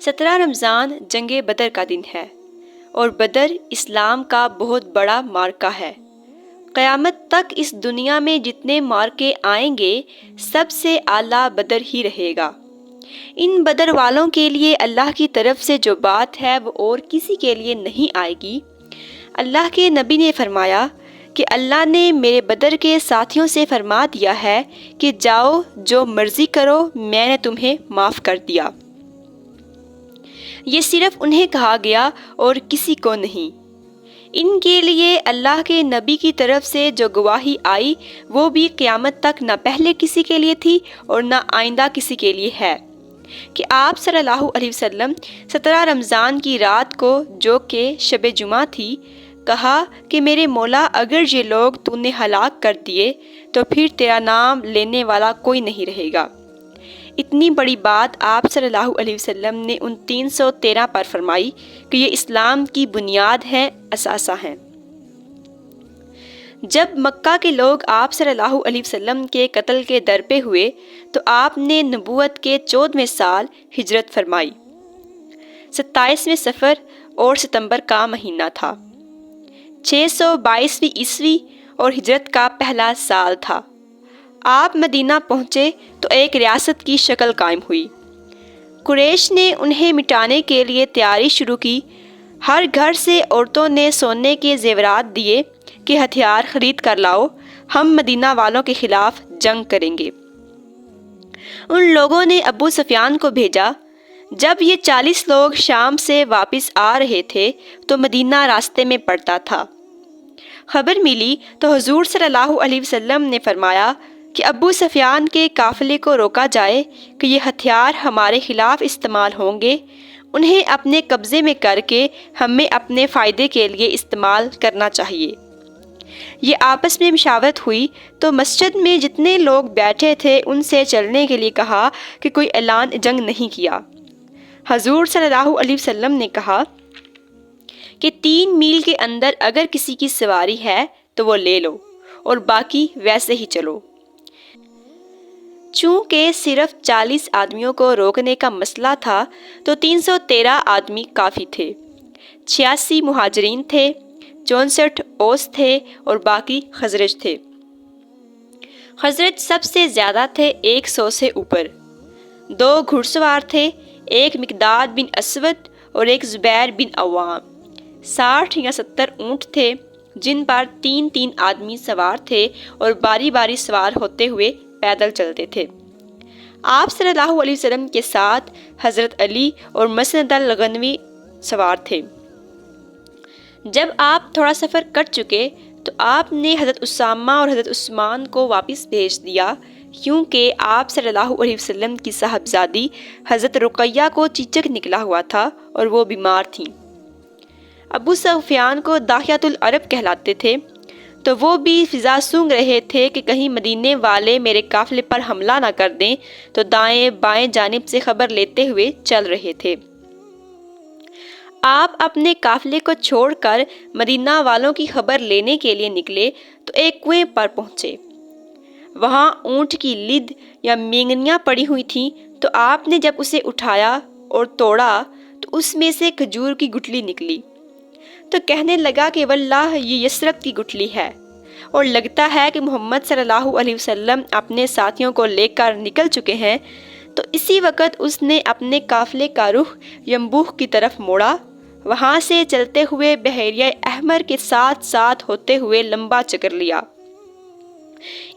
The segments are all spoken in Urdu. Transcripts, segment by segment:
17 رمضان جنگ بدر کا دن ہے اور بدر اسلام کا بہت بڑا معرکہ ہے۔ قیامت تک اس دنیا میں جتنے معرکے آئیں گے سب سے اعلیٰ بدر ہی رہے گا۔ ان بدر والوں کے لیے اللہ کی طرف سے جو بات ہے وہ اور کسی کے لیے نہیں آئے گی۔ اللہ کے نبی نے فرمایا کہ اللہ نے میرے بدر کے ساتھیوں سے فرما دیا ہے کہ جاؤ جو مرضی کرو، میں نے تمہیں معاف کر دیا۔ یہ صرف انہیں کہا گیا اور کسی کو نہیں۔ ان کے لیے اللہ کے نبی کی طرف سے جو گواہی آئی وہ بھی قیامت تک نہ پہلے کسی کے لیے تھی اور نہ آئندہ کسی کے لیے ہے، کہ آپ صلی اللہ علیہ وسلم 17 رمضان کی رات کو جو کہ شب جمعہ تھی کہا کہ میرے مولا اگر یہ لوگ تو نے ہلاک کر دیے تو پھر تیرا نام لینے والا کوئی نہیں رہے گا۔ اتنی بڑی بات آپ صلی اللہ علیہ وسلم نے ان 313 پر فرمائی کہ یہ اسلام کی بنیاد ہے، اثاثہ ہیں۔ جب مکہ کے لوگ آپ صلی اللہ علیہ وسلم کے قتل کے در پہ ہوئے تو آپ نے نبوت کے 14ویں سال ہجرت فرمائی۔ 27ویں صفر اور ستمبر کا مہینہ تھا۔ 622 عیسوی اور ہجرت کا پہلا سال تھا۔ آپ مدینہ پہنچے تو ایک ریاست کی شکل قائم ہوئی۔ قریش نے انہیں مٹانے کے لیے تیاری شروع کی۔ ہر گھر سے عورتوں نے سونے کے زیورات دیے کہ ہتھیار خرید کر لاؤ، ہم مدینہ والوں کے خلاف جنگ کریں گے۔ ان لوگوں نے ابو سفیان کو بھیجا۔ جب یہ 40 لوگ شام سے واپس آ رہے تھے تو مدینہ راستے میں پڑتا تھا۔ خبر ملی تو حضور صلی اللہ علیہ وسلم نے فرمایا کہ ابو سفیان کے قافلے کو روکا جائے کہ یہ ہتھیار ہمارے خلاف استعمال ہوں گے، انہیں اپنے قبضے میں کر کے ہمیں اپنے فائدے کے لیے استعمال کرنا چاہیے۔ یہ آپس میں مشاورت ہوئی تو مسجد میں جتنے لوگ بیٹھے تھے ان سے چلنے کے لیے کہا کہ کوئی اعلان جنگ نہیں کیا۔ حضور صلی اللہ علیہ وسلم نے کہا کہ 3 میل کے اندر اگر کسی کی سواری ہے تو وہ لے لو اور باقی ویسے ہی چلو۔ چونکہ صرف 40 آدمیوں کو روکنے کا مسئلہ تھا تو 313 آدمی کافی تھے۔ 86 مہاجرین تھے، 64 اوس تھے اور باقی خزرج تھے۔ خزرج سب سے زیادہ تھے، 100 سے اوپر۔ 2 گھڑ سوار تھے، ایک مقداد بن اسود اور ایک زبیر بن عوام۔ 60 یا 70 اونٹ تھے جن پر 3 آدمی سوار تھے اور باری باری سوار ہوتے ہوئے پیدل چلتے تھے۔ آپ صلی اللہ علیہ وسلم کے ساتھ حضرت علی اور مسند الغنوی سوار تھے۔ جب آپ تھوڑا سفر کر چکے تو آپ نے حضرت اسامہ اور حضرت عثمان کو واپس بھیج دیا، کیونکہ آپ صلی اللہ علیہ وسلم کی صاحبزادی حضرت رقیہ کو چیچک نکلا ہوا تھا اور وہ بیمار تھیں۔ ابو سفیان کو داہیۃ العرب کہلاتے تھے، تو وہ بھی فضا سونگ رہے تھے کہ کہیں مدینے والے میرے قافلے پر حملہ نہ کر دیں، تو دائیں بائیں جانب سے خبر لیتے ہوئے چل رہے تھے۔ آپ اپنے قافلے کو چھوڑ کر مدینہ والوں کی خبر لینے کے لیے نکلے تو ایک کنویں پر پہنچے۔ وہاں اونٹ کی لد یا مینگنیاں پڑی ہوئی تھیں، تو آپ نے جب اسے اٹھایا اور توڑا تو اس میں سے کھجور کی گٹلی نکلی، تو کہنے لگا کہ واللہ یہ یسرب کی گٹلی ہے، اور لگتا ہے کہ محمد صلی اللہ علیہ وسلم اپنے ساتھیوں کو لے کر نکل چکے ہیں۔ تو اسی وقت اس نے اپنے قافلے کا رخ ینبوہ کی طرف موڑا، وہاں سے چلتے ہوئے بحیرہ احمر کے ساتھ ساتھ ہوتے ہوئے لمبا چکر لیا۔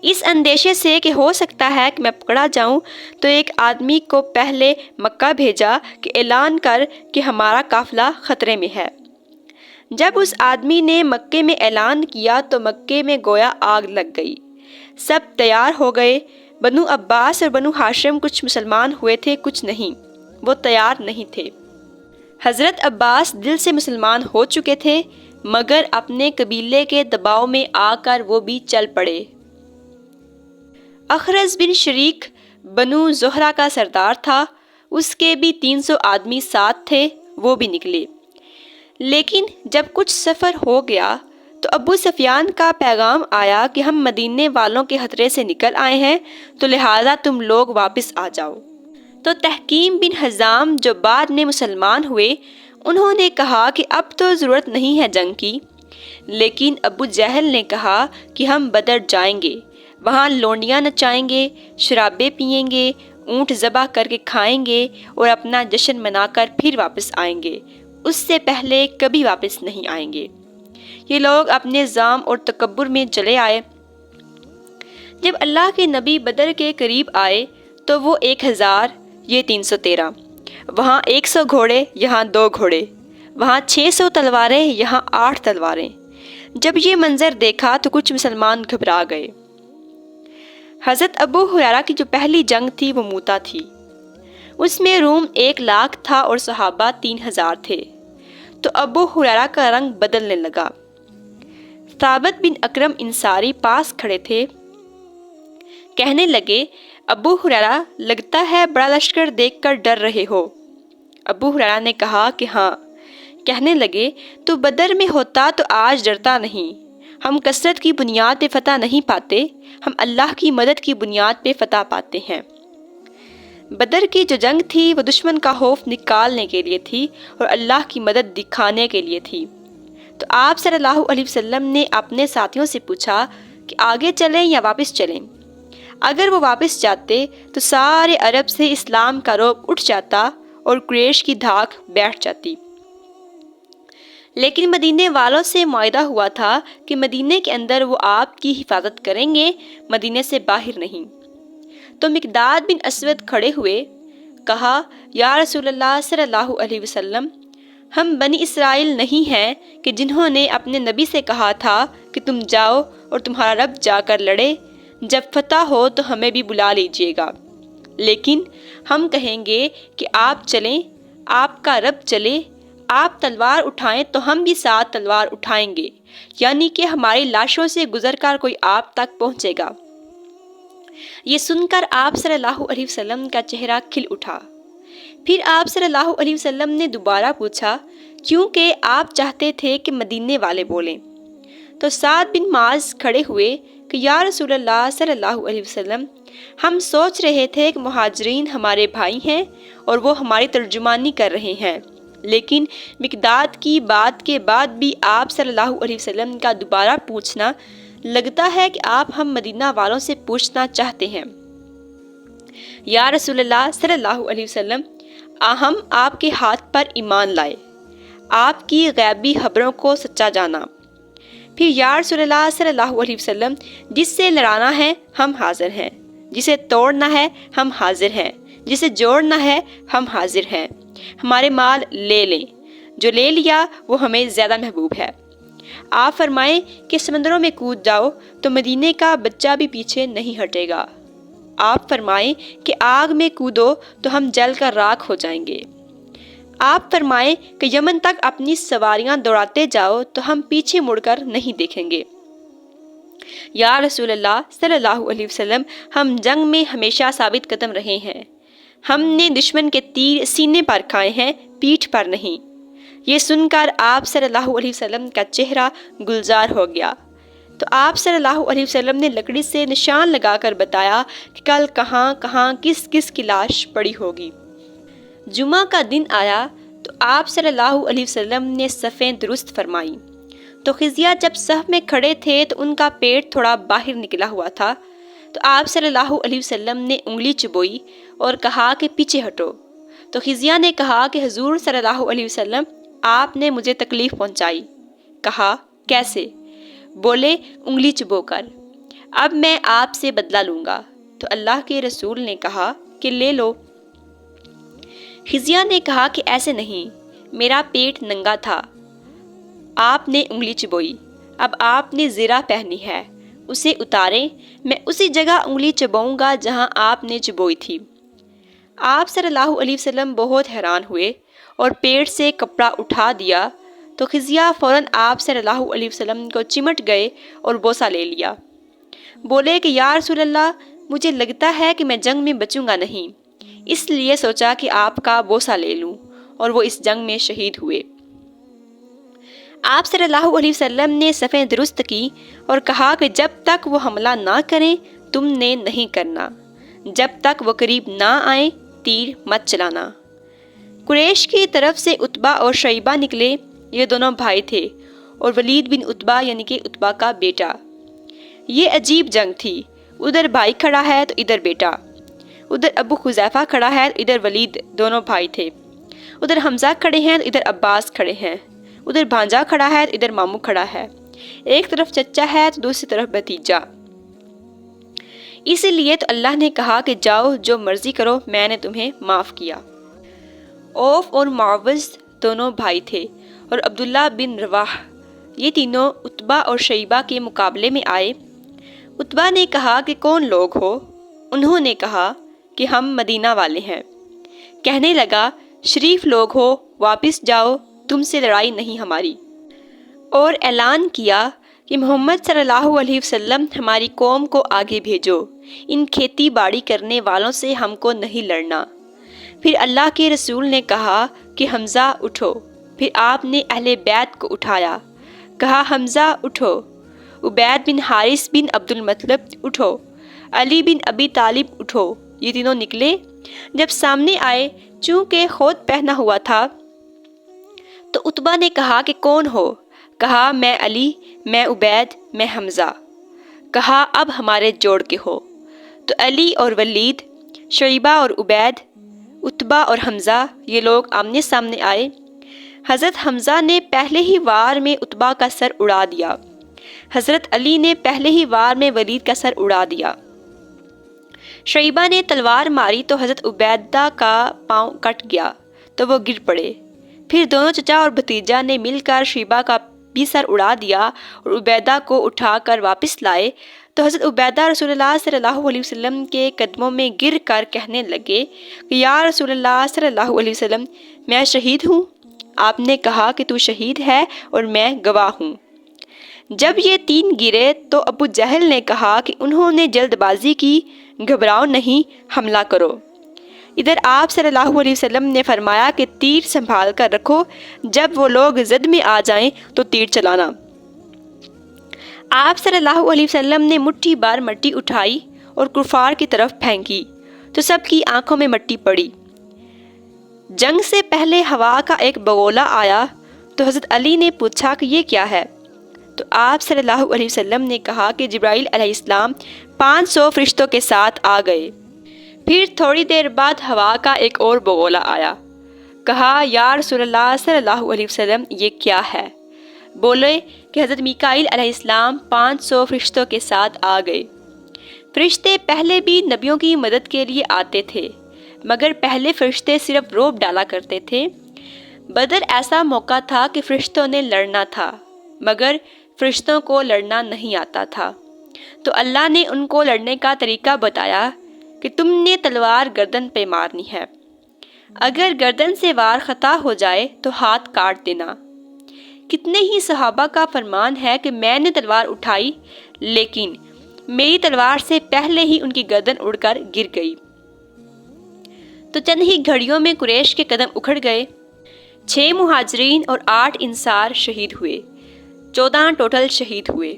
اس اندیشے سے کہ ہو سکتا ہے کہ میں پکڑا جاؤں تو ایک آدمی کو پہلے مکہ بھیجا کہ اعلان کر کہ ہمارا قافلہ خطرے میں ہے۔ جب اس آدمی نے مکے میں اعلان کیا تو مکے میں گویا آگ لگ گئی۔ سب تیار ہو گئے۔ بنو عباس اور بنو ہاشم کچھ مسلمان ہوئے تھے، کچھ نہیں، وہ تیار نہیں تھے۔ حضرت عباس دل سے مسلمان ہو چکے تھے، مگر اپنے قبیلے کے دباؤ میں آ کر وہ بھی چل پڑے۔ اخرز بن شریک بنو زہرہ کا سردار تھا، اس کے بھی 300 آدمی ساتھ تھے، وہ بھی نکلے۔ لیکن جب کچھ سفر ہو گیا تو ابو سفیان کا پیغام آیا کہ ہم مدینے والوں کے خطرے سے نکل آئے ہیں، تو لہٰذا تم لوگ واپس آ جاؤ۔ تو تحکیم بن حزام جو بعد میں مسلمان ہوئے، انہوں نے کہا کہ اب تو ضرورت نہیں ہے جنگ کی، لیکن ابو جہل نے کہا کہ ہم بدر جائیں گے، وہاں لونڈیاں نچائیں گے، شرابیں پئیں گے، اونٹ ذبح کر کے کھائیں گے اور اپنا جشن منا کر پھر واپس آئیں گے، اس سے پہلے کبھی واپس نہیں آئیں گے۔ یہ لوگ اپنے ظلم اور تکبر میں چلے آئے۔ جب اللہ کے نبی بدر کے قریب آئے تو وہ 1000، یہ 313، وہاں 100 گھوڑے، یہاں 2 گھوڑے، وہاں 600 تلواریں، یہاں 8 تلواریں۔ جب یہ منظر دیکھا تو کچھ مسلمان گھبرا گئے۔ حضرت ابو ہریرہ کی جو پہلی جنگ تھی وہ موتا تھی، اس میں روم 1,00,000 تھا اور صحابہ 3000 تھے، تو ابو ہریرہ کا رنگ بدلنے لگا۔ ثابت بن اکرم انصاری پاس کھڑے تھے، کہنے لگے ابو ہریرہ لگتا ہے بڑا لشکر دیکھ کر ڈر رہے ہو۔ ابو ہریرہ نے کہا کہ ہاں۔ کہنے لگے تو بدر میں ہوتا تو آج ڈرتا نہیں، ہم کثرت کی بنیاد پہ فتح نہیں پاتے، ہم اللہ کی مدد کی بنیاد پہ فتح پاتے ہیں۔ بدر کی جو جنگ تھی وہ دشمن کا خوف نکالنے کے لیے تھی اور اللہ کی مدد دکھانے کے لیے تھی۔ تو آپ صلی اللہ علیہ وسلم نے اپنے ساتھیوں سے پوچھا کہ آگے چلیں یا واپس چلیں؟ اگر وہ واپس جاتے تو سارے عرب سے اسلام کا رعب اٹھ جاتا اور قریش کی دھاک بیٹھ جاتی۔ لیکن مدینے والوں سے معاہدہ ہوا تھا کہ مدینے کے اندر وہ آپ کی حفاظت کریں گے، مدینے سے باہر نہیں۔ تو مقداد بن اسود کھڑے ہوئے، کہا یا رسول اللہ صلی اللہ علیہ وسلم، ہم بنی اسرائیل نہیں ہیں کہ جنہوں نے اپنے نبی سے کہا تھا کہ تم جاؤ اور تمہارا رب جا کر لڑے، جب فتح ہو تو ہمیں بھی بلا لیجیے گا۔ لیکن ہم کہیں گے کہ آپ چلیں، آپ کا رب چلے، آپ تلوار اٹھائیں تو ہم بھی ساتھ تلوار اٹھائیں گے، یعنی کہ ہماری لاشوں سے گزر کر کوئی آپ تک پہنچے گا۔ یہ سن کر آپ صلی اللہ علیہ وسلم کا چہرہ کھل اٹھا۔ پھر آپ صلی اللہ علیہ وسلم نے دوبارہ پوچھا، کیونکہ آپ چاہتے تھے کہ مدینے والے بولیں۔ تو سعد بن معاذ کھڑے ہوئے کہ یا رسول اللہ صلی اللہ علیہ وسلم، ہم سوچ رہے تھے کہ مہاجرین ہمارے بھائی ہیں اور وہ ہماری ترجمانی کر رہے ہیں، لیکن مقداد کی بات کے بعد بھی آپ صلی اللہ علیہ وسلم کا دوبارہ پوچھنا، لگتا ہے کہ آپ ہم مدینہ والوں سے پوچھنا چاہتے ہیں۔ یا رسول اللہ صلی اللہ علیہ وسلم، ہم آپ کے ہاتھ پر ایمان لائے، آپ کی غیبی خبروں کو سچا جانا۔ پھر یا رسول اللہ صلی اللہ علیہ وسلم، جس سے لڑانا ہے ہم حاضر ہیں، جسے توڑنا ہے ہم حاضر ہیں، جسے جوڑنا ہے ہم حاضر ہیں، ہمارے مال لے لیں، جو لے لیا وہ ہمیں زیادہ محبوب ہے۔ آپ فرمائیں کہ سمندروں میں کود جاؤ تو مدینے کا بچہ بھی پیچھے نہیں ہٹے گا۔ آپ فرمائیں کہ آگ میں کودو تو ہم جل کر راکھ ہو جائیں گے۔ آپ فرمائیں کہ یمن تک اپنی سواریاں دوڑاتے جاؤ تو ہم پیچھے مڑ کر نہیں دیکھیں گے۔ یا رسول اللہ صلی اللہ علیہ وسلم، ہم جنگ میں ہمیشہ ثابت قدم رہے ہیں، ہم نے دشمن کے تیر سینے پر کھائے ہیں، پیٹھ پر نہیں۔ یہ سن کر آپ صلی اللہ علیہ وسلم کا چہرہ گلزار ہو گیا۔ تو آپ صلی اللہ علیہ وسلم نے لکڑی سے نشان لگا کر بتایا کہ کل کہاں کہاں کس کس کی لاش پڑی ہوگی۔ جمعہ کا دن آیا تو آپ صلی اللہ علیہ وسلم نے صفیں درست فرمائیں۔ تو خزیہ جب صف میں کھڑے تھے تو ان کا پیٹ تھوڑا باہر نکلا ہوا تھا، تو آپ صلی اللہ علیہ وسلم نے انگلی چبوئی اور کہا کہ پیچھے ہٹو۔ تو خزیہ نے کہا کہ حضور صلی اللہ علیہ وسلم، آپ نے مجھے تکلیف پہنچائی۔ کہا کیسے؟ بولے انگلی چبو کر، اب میں آپ سے بدلہ لوں گا۔ تو اللہ کے رسول نے کہا کہ لے لو۔ خزیہ نے کہا کہ ایسے نہیں، میرا پیٹ ننگا تھا۔ آپ نے انگلی چبوئی، اب آپ نے زرہ پہنی ہے، اسے اتاریں، میں اسی جگہ انگلی چباؤں گا جہاں آپ نے چبوئی تھی۔ آپ صلی اللہ علیہ وسلم بہت حیران ہوئے اور پیٹ سے کپڑا اٹھا دیا، تو خزیہ فوراً آپ صلی اللہ علیہ وسلم کو چمٹ گئے اور بوسہ لے لیا۔ بولے کہ یا رسول اللہ، مجھے لگتا ہے کہ میں جنگ میں بچوں گا نہیں، اس لیے سوچا کہ آپ کا بوسہ لے لوں، اور وہ اس جنگ میں شہید ہوئے۔ آپ صلی اللہ علیہ وسلم نے صفیں درست کی اور کہا کہ جب تک وہ حملہ نہ کریں تم نے نہیں کرنا، جب تک وہ قریب نہ آئیں تیر مت چلانا۔ قریش کی طرف سے عتبہ اور شیبہ نکلے، یہ دونوں بھائی تھے، اور ولید بن عتبہ یعنی کہ عتبہ کا بیٹا۔ یہ عجیب جنگ تھی، ادھر بھائی کھڑا ہے تو ادھر بیٹا، ادھر ابو حذیفہ کھڑا ہے تو ادھر ولید، دونوں بھائی تھے، ادھر حمزہ کھڑے ہیں تو ادھر عباس کھڑے ہیں، ادھر بھانجا کھڑا ہے تو ادھر ماموں کھڑا ہے، ایک طرف چچا ہے تو دوسری طرف بھتیجا۔ اسی لیے تو اللہ نے کہا کہ جاؤ جو مرضی کرو، میں نے تمہیں معاف کیا۔ اوف اور معوذ دونوں بھائی تھے، اور عبداللہ بن رواح، یہ تینوں عتبہ اور شیبہ کے مقابلے میں آئے۔ عتبہ نے کہا کہ کون لوگ ہو؟ انہوں نے کہا کہ ہم مدینہ والے ہیں۔ کہنے لگا شریف لوگ ہو، واپس جاؤ، تم سے لڑائی نہیں ہماری۔ اور اعلان کیا کہ محمد صلی اللہ علیہ وسلم ہماری قوم کو آگے بھیجو، ان کھیتی باڑی کرنے والوں سے ہم کو نہیں لڑنا۔ پھر اللہ کے رسول نے کہا کہ حمزہ اٹھو، پھر آپ نے اہل بیت کو اٹھایا، کہا حمزہ اٹھو، عبید بن حارث بن عبد المطلب اٹھو، علی بن ابی طالب اٹھو۔ یہ تینوں نکلے، جب سامنے آئے چونکہ خود پہنا ہوا تھا تو عتبہ نے کہا کہ کون ہو؟ کہا میں علی، میں عبید، میں حمزہ۔ کہا اب ہمارے جوڑ کے ہو۔ تو علی اور ولید، شیبہ اور عبید، عتبہ اور حمزہ، یہ لوگ آمنے سامنے آئے۔ حضرت حمزہ نے پہلے ہی وار میں عتبہ کا سر اڑا دیا، حضرت علی نے پہلے ہی وار میں ولید کا سر اڑا دیا۔ شیبہ نے تلوار ماری تو حضرت عبیدہ کا پاؤں کٹ گیا تو وہ گر پڑے۔ پھر دونوں چچا اور بھتیجا نے مل کر شیبہ کا بھی سر اڑا دیا اور عبیدہ کو اٹھا کر واپس لائے تو حضرت عبیدہ رسول اللہ صلی اللہ علیہ وسلم کے قدموں میں گر کر کہنے لگے کہ یا رسول اللہ صلی اللہ علیہ وسلم، میں شہید ہوں۔ آپ نے کہا کہ تو شہید ہے اور میں گواہ ہوں۔ جب یہ تین گرے تو ابو جہل نے کہا کہ انہوں نے جلد بازی کی، گھبراؤ نہیں، حملہ کرو۔ ادھر آپ صلی اللہ علیہ وسلم نے فرمایا کہ تیر سنبھال کر رکھو، جب وہ لوگ زد میں آ جائیں تو تیر چلانا۔ آپ صلی اللہ علیہ وسلم نے مٹھی بار مٹی اٹھائی اور کفار کی طرف پھینکی تو سب کی آنکھوں میں مٹی پڑی۔ جنگ سے پہلے ہوا کا ایک بگولا آیا تو حضرت علی نے پوچھا کہ یہ کیا ہے؟ تو آپ صلی اللہ علیہ وسلم نے کہا کہ جبرائیل علیہ السلام 500 فرشتوں کے ساتھ آ گئے۔ پھر تھوڑی دیر بعد ہوا کا ایک اور بگولا آیا، کہا یا رسول اللہ صلی اللہ علیہ وسلم یہ کیا ہے؟ بولے کہ حضرت میکائیل علیہ السلام 500 فرشتوں کے ساتھ آ گئے۔ فرشتے پہلے بھی نبیوں کی مدد کے لیے آتے تھے، مگر پہلے فرشتے صرف روب ڈالا کرتے تھے۔ بدر ایسا موقع تھا کہ فرشتوں نے لڑنا تھا، مگر فرشتوں کو لڑنا نہیں آتا تھا، تو اللہ نے ان کو لڑنے کا طریقہ بتایا کہ تم نے تلوار گردن پہ مارنی ہے، اگر گردن سے وار خطا ہو جائے تو ہاتھ کاٹ دینا۔ کتنے ہی صحابہ کا فرمان ہے کہ میں نے تلوار اٹھائی لیکن میری تلوار سے پہلے ہی ان کی گردن اڑ کر گر گئی۔ تو چند ہی گھڑیوں میں قریش کے قدم اکھڑ گئے۔ 6 مہاجرین اور 8 انصار شہید ہوئے، 14 ٹوٹل شہید ہوئے،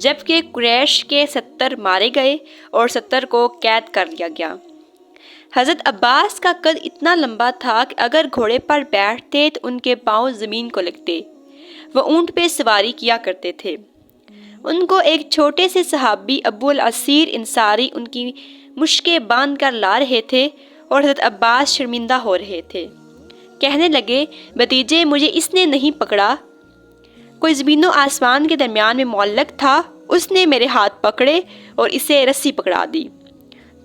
جبکہ قریش کے 70 مارے گئے اور 70 کو قید کر لیا گیا۔ حضرت عباس کا قد اتنا لمبا تھا کہ اگر گھوڑے پر بیٹھتے تو ان کے پاؤں زمین کو لگتے۔ وہ اونٹ پہ سواری کیا کرتے تھے۔ ان کو ایک چھوٹے سے صحابی ابو العصیر انصاری ان کی مشکیں باندھ کر لا رہے تھے اور حضرت عباس شرمندہ ہو رہے تھے۔ کہنے لگے بھتیجے مجھے اس نے نہیں پکڑا، کوئی زمین و آسمان کے درمیان میں معلق تھا، اس نے میرے ہاتھ پکڑے اور اسے رسی پکڑا دی۔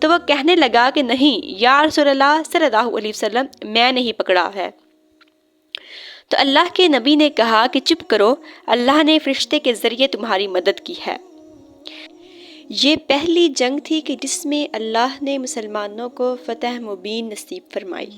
تو وہ کہنے لگا کہ نہیں یا رسول اللہ صلی اللہ علیہ وسلم، میں نہیں پکڑا ہے۔ تو اللہ کے نبی نے کہا کہ چپ کرو، اللہ نے فرشتے کے ذریعے تمہاری مدد کی ہے۔ یہ پہلی جنگ تھی کہ جس میں اللہ نے مسلمانوں کو فتح مبین نصیب فرمائی۔